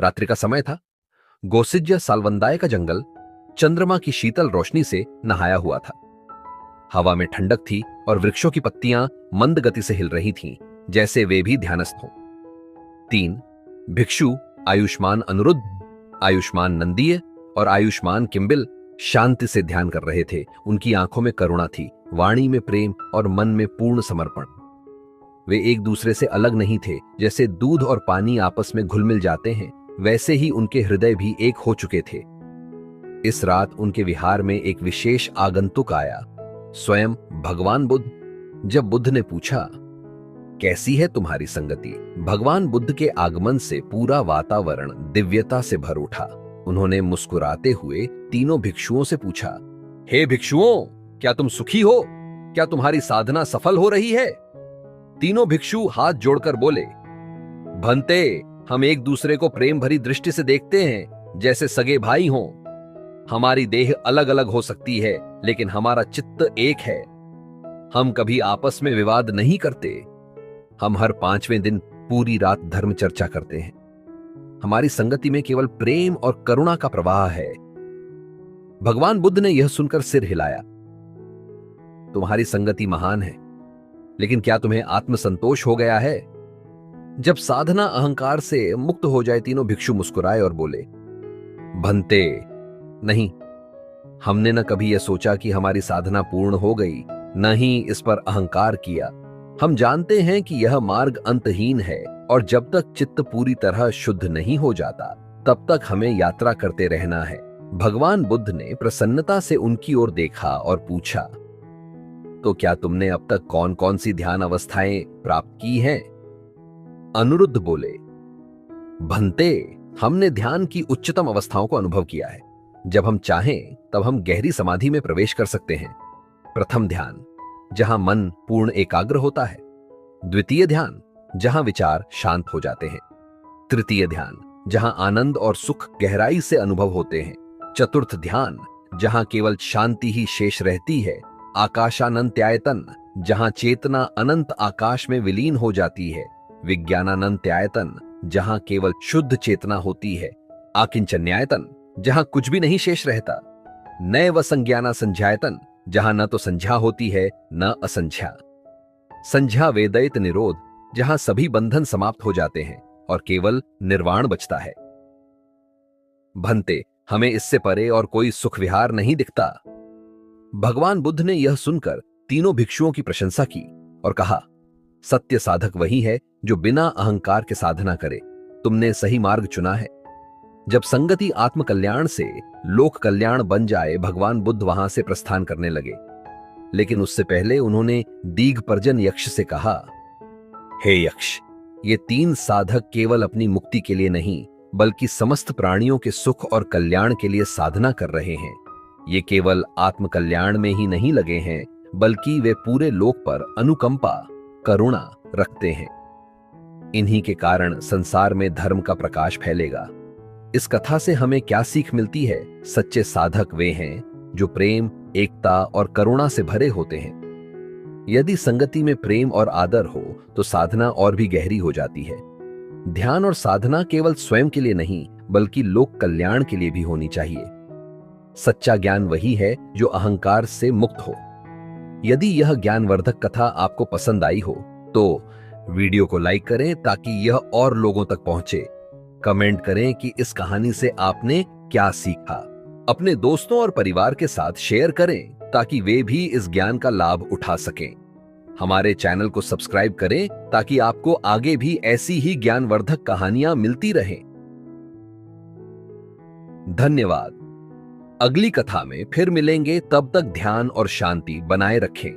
रात्रि का समय था। गोसिज्य सालवंदाय का जंगल चंद्रमा की शीतल रोशनी से नहाया हुआ था। हवा में ठंडक थी और वृक्षों की पत्तियां मंद गति से हिल रही थीं, जैसे वे भी ध्यानस्थ हों। 3 भिक्षु आयुष्मान अनिरुद्ध, आयुष्मान नंदीय और आयुष्मान किंबिल शांति से ध्यान कर रहे थे। उनकी आंखों में करुणा थी, वाणी में प्रेम और मन में पूर्ण समर्पण। वे एक दूसरे से अलग नहीं थे। जैसे दूध और पानी आपस में घुल मिल जाते हैं, वैसे ही उनके हृदय भी एक हो चुके थे। इस रात उनके विहार में एक विशेष आगंतुक आया, स्वयं भगवान बुद्ध। जब बुद्ध ने पूछा, कैसी है तुम्हारी संगति, भगवान बुद्ध के आगमन से पूरा वातावरण दिव्यता से भर उठा। उन्होंने मुस्कुराते हुए तीनों भिक्षुओं से पूछा, हे भिक्षुओं, क्या तुम सुखी हो? क्या तुम्हारी साधना सफल हो रही है? तीनों भिक्षु हाथ जोड़कर बोले, भंते, हम एक दूसरे को प्रेम भरी दृष्टि से देखते हैं, जैसे सगे भाई हों। हमारी देह अलग अलग हो सकती है, लेकिन हमारा चित्त एक है। हम कभी आपस में विवाद नहीं करते। हम हर 5वें दिन पूरी रात धर्म चर्चा करते हैं। हमारी संगति में केवल प्रेम और करुणा का प्रवाह है। भगवान बुद्ध ने यह सुनकर सिर हिलाया। तुम्हारी संगति महान है, लेकिन क्या तुम्हें आत्मसंतोष हो गया है? जब साधना अहंकार से मुक्त हो जाए, तीनों भिक्षु मुस्कुराए और बोले, भंते, नहीं, हमने न कभी यह सोचा कि हमारी साधना पूर्ण हो गई, न ही इस पर अहंकार किया। हम जानते हैं कि यह मार्ग अंतहीन है और जब तक चित्त पूरी तरह शुद्ध नहीं हो जाता, तब तक हमें यात्रा करते रहना है। भगवान बुद्ध ने प्रसन्नता से उनकी ओर देखा और पूछा, तो क्या तुमने अब तक कौन कौन सी ध्यान अवस्थाएं प्राप्त की हैं? अनिरुद्ध बोले, भंते, हमने ध्यान की उच्चतम अवस्थाओं को अनुभव किया है। जब हम चाहें तब हम गहरी समाधि में प्रवेश कर सकते हैं। प्रथम ध्यान, जहां मन पूर्ण एकाग्र होता है। द्वितीय ध्यान, जहां विचार शांत हो जाते हैं। तृतीय ध्यान, जहां आनंद और सुख गहराई से अनुभव होते हैं। चतुर्थ ध्यान, जहां केवल शांति ही शेष रहती है। आकाशानंत्यायतन, जहां चेतना अनंत आकाश में विलीन हो जाती है। विज्ञानानंत्यायतन, जहां केवल शुद्ध चेतना होती है। आकिंचन्यायतन, जहां कुछ भी नहीं शेष रहता। नैव संज्ञाना संध्यायतन, जहां न तो संध्या होती है न असंध्या। संध्या वेदयित निरोध, जहां सभी बंधन समाप्त हो जाते हैं और केवल निर्वाण बचता है। भंते, हमें इससे परे और कोई सुख विहार नहीं दिखता। भगवान बुद्ध ने यह सुनकर तीनों भिक्षुओं की प्रशंसा की और कहा, सत्य साधक वही है जो बिना अहंकार के साधना करे। तुमने सही मार्ग चुना है। जब संगति आत्म कल्याण से लोक कल्याण बन जाए, भगवान बुद्ध वहां से प्रस्थान करने लगे। लेकिन उससे पहले उन्होंने दीघपर्जन यक्ष से कहा, हे यक्ष, ये 3 साधक केवल अपनी मुक्ति के लिए नहीं, बल्कि समस्त प्राणियों के सुख और कल्याण के लिए साधना कर रहे हैं। ये केवल आत्म कल्याण में ही नहीं लगे हैं, बल्कि वे पूरे लोक पर अनुकंपा, करुणा रखते हैं। इन्हीं के कारण संसार में धर्म का प्रकाश फैलेगा। इस कथा से हमें क्या सीख मिलती है? सच्चे साधक वे हैं जो प्रेम, एकता और करुणा से भरे होते हैं। यदि संगति में प्रेम और आदर हो तो साधना और भी गहरी हो जाती है। ध्यान और साधना केवल स्वयं के लिए नहीं, बल्कि लोक कल्याण के लिए भी होनी चाहिए। सच्चा ज्ञान वही है जो अहंकार से मुक्त हो। यदि यह ज्ञानवर्धक कथा आपको पसंद आई हो तो वीडियो को लाइक करें ताकि यह और लोगों तक पहुंचे। कमेंट करें कि इस कहानी से आपने क्या सीखा। अपने दोस्तों और परिवार के साथ शेयर करें ताकि वे भी इस ज्ञान का लाभ उठा सकें। हमारे चैनल को सब्सक्राइब करें ताकि आपको आगे भी ऐसी ही ज्ञानवर्धक कहानियां मिलती रहें। धन्यवाद। अगली कथा में फिर मिलेंगे, तब तक ध्यान और शांति बनाए रखें।